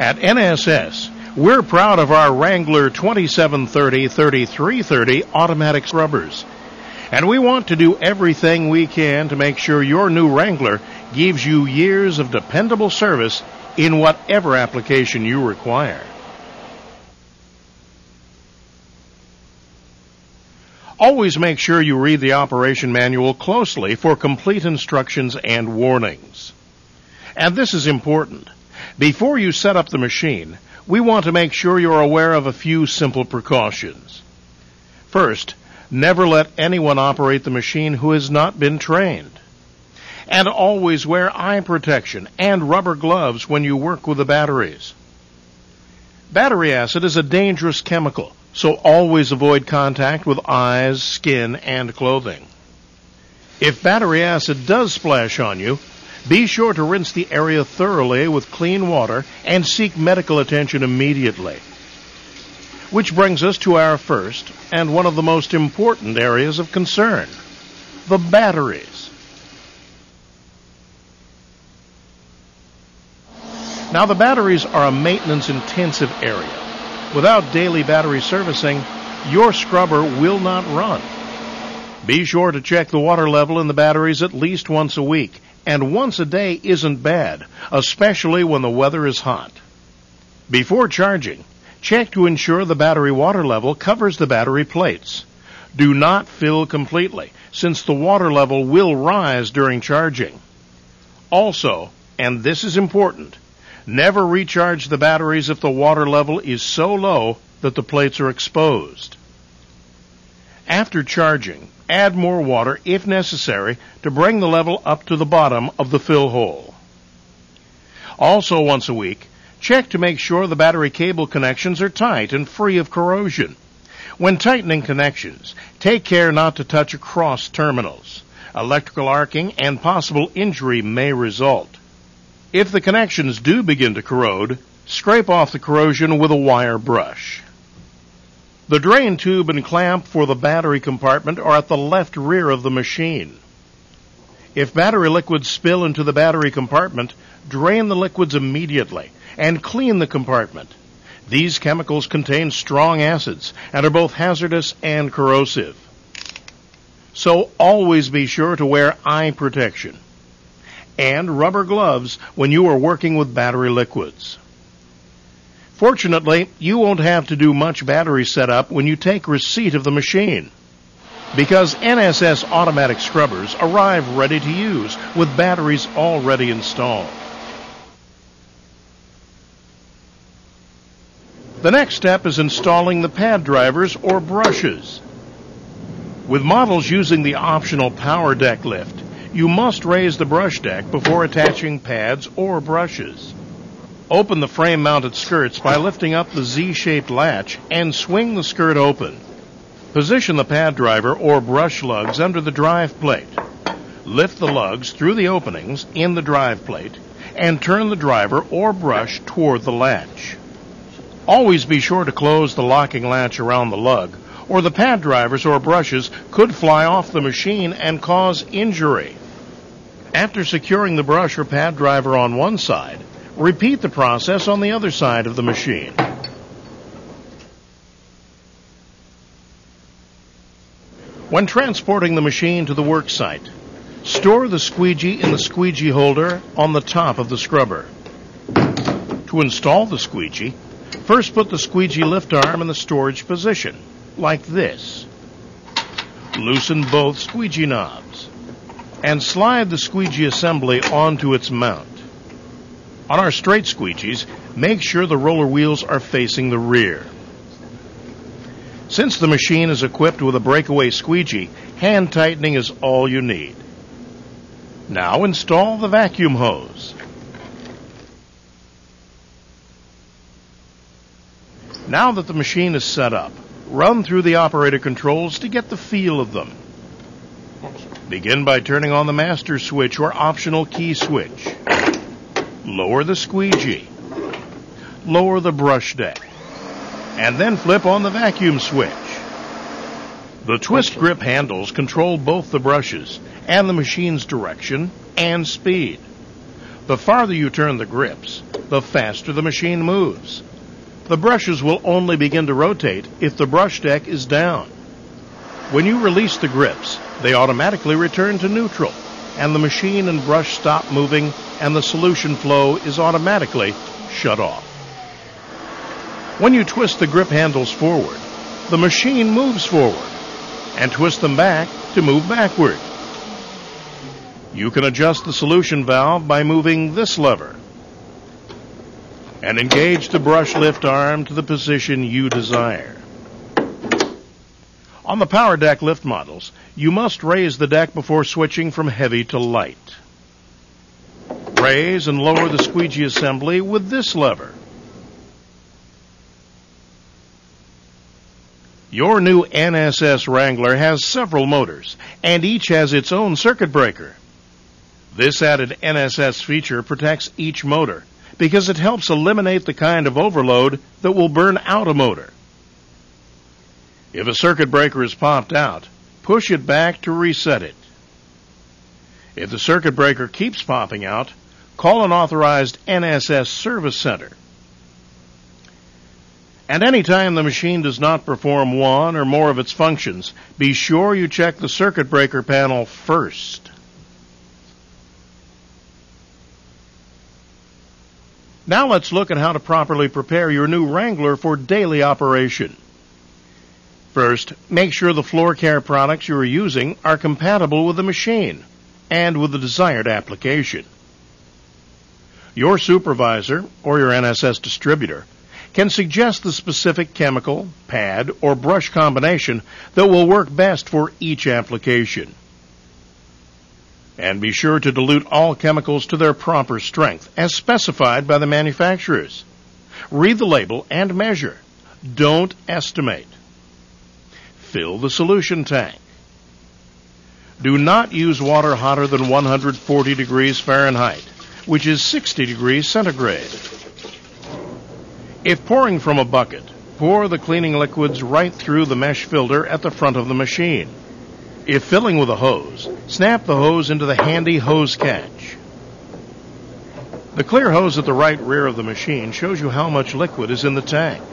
At NSS, we're proud of our Wrangler 2730-3330 automatic scrubbers. And we want to do everything we can to make sure your new Wrangler gives you years of dependable service in whatever application you require. Always make sure you read the operation manual closely for complete instructions and warnings. And this is important. Before you set up the machine, we want to make sure you're aware of a few simple precautions. First, never let anyone operate the machine who has not been trained. And always wear eye protection and rubber gloves when you work with the batteries. Battery acid is a dangerous chemical, so always avoid contact with eyes, skin, and clothing. If battery acid does splash on you, be sure to rinse the area thoroughly with clean water and seek medical attention immediately. Which brings us to our first and one of the most important areas of concern, the batteries. Now, the batteries are a maintenance-intensive area. Without daily battery servicing, your scrubber will not run. Be sure to check the water level in the batteries at least once a week, and once a day isn't bad, especially when the weather is hot. Before charging, check to ensure the battery water level covers the battery plates. Do not fill completely, since the water level will rise during charging. Also, and this is important, never recharge the batteries if the water level is so low that the plates are exposed. After charging, add more water if necessary to bring the level up to the bottom of the fill hole. Also, once a week, check to make sure the battery cable connections are tight and free of corrosion. When tightening connections, take care not to touch across terminals. Electrical arcing and possible injury may result. If the connections do begin to corrode, scrape off the corrosion with a wire brush. The drain tube and clamp for the battery compartment are at the left rear of the machine. If battery liquids spill into the battery compartment, drain the liquids immediately and clean the compartment. These chemicals contain strong acids and are both hazardous and corrosive. So always be sure to wear eye protection and rubber gloves when you are working with battery liquids. Fortunately, you won't have to do much battery setup when you take receipt of the machine, because NSS automatic scrubbers arrive ready to use with batteries already installed. The next step is installing the pad drivers or brushes. With models using the optional power deck lift, you must raise the brush deck before attaching pads or brushes. Open the frame-mounted skirts by lifting up the Z-shaped latch and swing the skirt open. Position the pad driver or brush lugs under the drive plate. Lift the lugs through the openings in the drive plate and turn the driver or brush toward the latch. Always be sure to close the locking latch around the lug, or the pad drivers or brushes could fly off the machine and cause injury. After securing the brush or pad driver on one side, repeat the process on the other side of the machine. When transporting the machine to the work site, store the squeegee in the squeegee holder on the top of the scrubber. To install the squeegee, first put the squeegee lift arm in the storage position, like this. Loosen both squeegee knobs and slide the squeegee assembly onto its mount. On our straight squeegees, make sure the roller wheels are facing the rear. Since the machine is equipped with a breakaway squeegee, hand tightening is all you need. Now install the vacuum hose. Now that the machine is set up, run through the operator controls to get the feel of them. Begin by turning on the master switch or optional key switch. Lower the squeegee. Lower the brush deck. And then flip on the vacuum switch. The twist grip handles control both the brushes and the machine's direction and speed. The farther you turn the grips, the faster the machine moves. The brushes will only begin to rotate if the brush deck is down. When you release the grips, they automatically return to neutral, and the machine and brush stop moving, and the solution flow is automatically shut off. When you twist the grip handles forward, the machine moves forward, and twist them back to move backward. You can adjust the solution valve by moving this lever and engage the brush lift arm to the position you desire. On the power deck lift models, you must raise the deck before switching from heavy to light. Raise and lower the squeegee assembly with this lever. Your new NSS Wrangler has several motors, and each has its own circuit breaker. This added NSS feature protects each motor because it helps eliminate the kind of overload that will burn out a motor. If a circuit breaker is popped out, push it back to reset it. If the circuit breaker keeps popping out, call an authorized NSS service center. And anytime the machine does not perform one or more of its functions, be sure you check the circuit breaker panel first. Now let's look at how to properly prepare your new Wrangler for daily operation. First, make sure the floor care products you are using are compatible with the machine and with the desired application. Your supervisor or your NSS distributor can suggest the specific chemical, pad, or brush combination that will work best for each application. And be sure to dilute all chemicals to their proper strength, as specified by the manufacturers. Read the label and measure. Don't estimate. Fill the solution tank. Do not use water hotter than 140 degrees Fahrenheit, which is 60 degrees centigrade. If pouring from a bucket, pour the cleaning liquids right through the mesh filter at the front of the machine. If filling with a hose, snap the hose into the handy hose catch. The clear hose at the right rear of the machine shows you how much liquid is in the tank.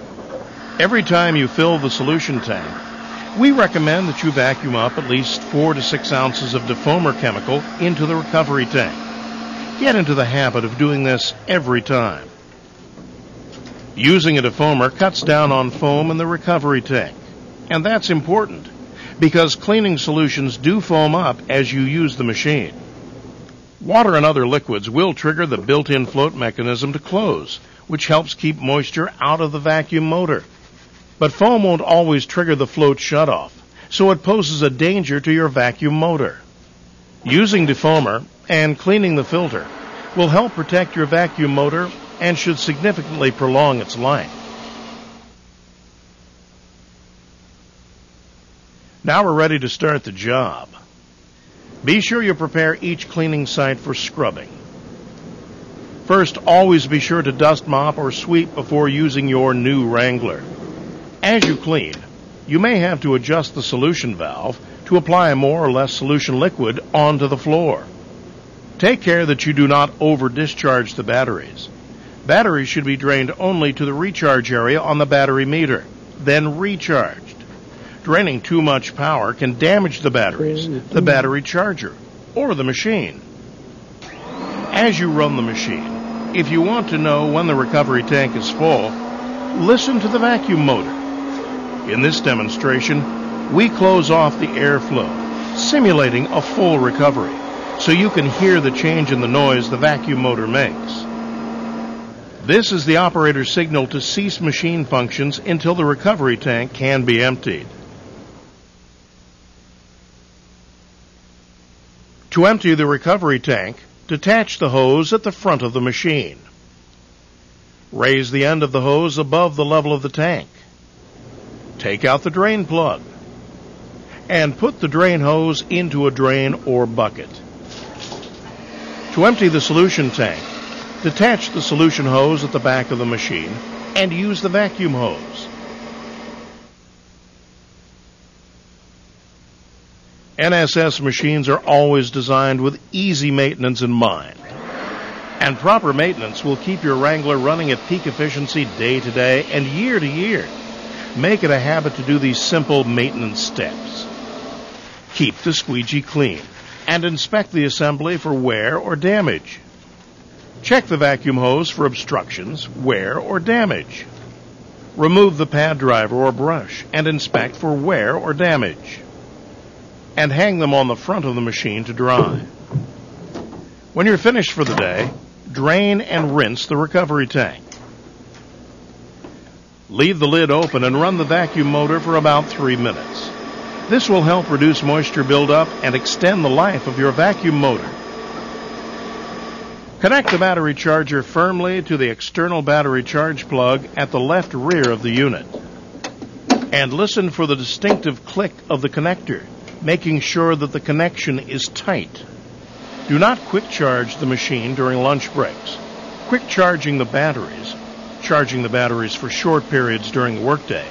Every time you fill the solution tank, we recommend that you vacuum up at least 4 to 6 ounces of defoamer chemical into the recovery tank. Get into the habit of doing this every time. Using a defoamer cuts down on foam in the recovery tank, and that's important because cleaning solutions do foam up as you use the machine. Water and other liquids will trigger the built-in float mechanism to close, which helps keep moisture out of the vacuum motor. But foam won't always trigger the float shutoff, so it poses a danger to your vacuum motor. Using defoamer and cleaning the filter will help protect your vacuum motor and should significantly prolong its life. Now we're ready to start the job. Be sure you prepare each cleaning site for scrubbing. First, always be sure to dust mop or sweep before using your new Wrangler. As you clean, you may have to adjust the solution valve to apply more or less solution liquid onto the floor. Take care that you do not over-discharge the batteries. Batteries should be drained only to the recharge area on the battery meter, then recharged. Draining too much power can damage the batteries, the battery charger, or the machine. As you run the machine, if you want to know when the recovery tank is full, listen to the vacuum motor. In this demonstration, we close off the airflow, simulating a full recovery, so you can hear the change in the noise the vacuum motor makes. This is the operator's signal to cease machine functions until the recovery tank can be emptied. To empty the recovery tank, detach the hose at the front of the machine. Raise the end of the hose above the level of the tank. Take out the drain plug and put the drain hose into a drain or bucket. To empty the solution tank, detach the solution hose at the back of the machine and use the vacuum hose. NSS machines are always designed with easy maintenance in mind. And proper maintenance will keep your Wrangler running at peak efficiency day to day and year to year. Make it a habit to do these simple maintenance steps. Keep the squeegee clean and inspect the assembly for wear or damage. Check the vacuum hose for obstructions, wear, or damage. Remove the pad driver or brush and inspect for wear or damage. And hang them on the front of the machine to dry. When you're finished for the day, drain and rinse the recovery tank. Leave the lid open and run the vacuum motor for about 3 minutes. This will help reduce moisture buildup and extend the life of your vacuum motor. Connect the battery charger firmly to the external battery charge plug at the left rear of the unit. And listen for the distinctive click of the connector, making sure that the connection is tight. Do not quick charge the machine during lunch breaks. Quick charging the batteries for short periods during the workday,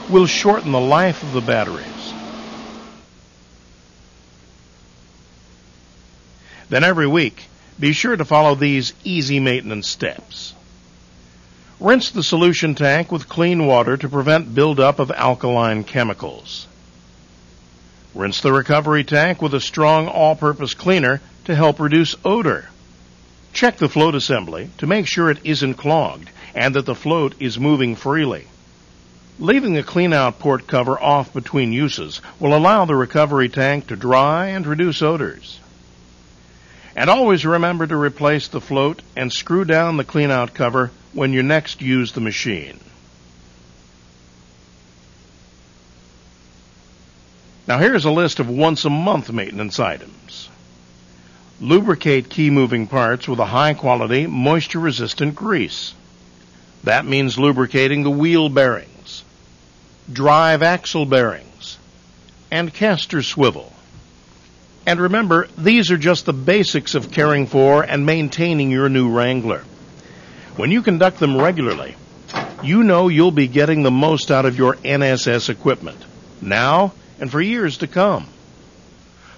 will shorten the life of the batteries. Then every week, be sure to follow these easy maintenance steps. Rinse the solution tank with clean water to prevent buildup of alkaline chemicals. Rinse the recovery tank with a strong all-purpose cleaner to help reduce odor. Check the float assembly to make sure it isn't clogged and that the float is moving freely. Leaving the clean-out port cover off between uses will allow the recovery tank to dry and reduce odors. And always remember to replace the float and screw down the clean-out cover when you next use the machine. Now here's a list of once-a-month maintenance items. Lubricate key moving parts with a high-quality, moisture-resistant grease. That means lubricating the wheel bearings, drive axle bearings, and caster swivel. And remember, these are just the basics of caring for and maintaining your new Wrangler. When you conduct them regularly, you know you'll be getting the most out of your NSS equipment, now and for years to come.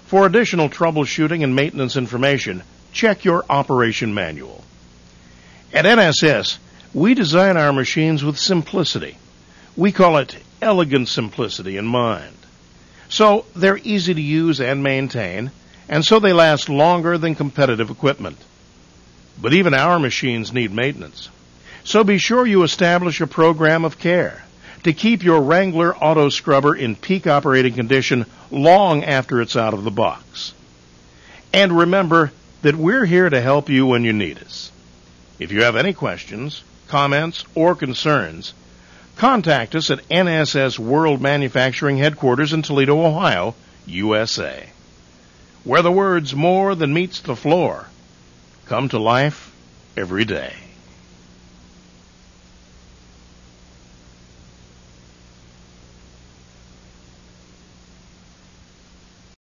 For additional troubleshooting and maintenance information, check your operation manual. At NSS, we design our machines with simplicity. We call it elegant simplicity in mind. So they're easy to use and maintain, and so they last longer than competitive equipment. But even our machines need maintenance. So be sure you establish a program of care to keep your Wrangler auto scrubber in peak operating condition long after it's out of the box. And remember that we're here to help you when you need us. If you have any questions, comments, or concerns, contact us at NSS World Manufacturing Headquarters in Toledo, Ohio, USA, where the words "more than meets the floor" come to life every day.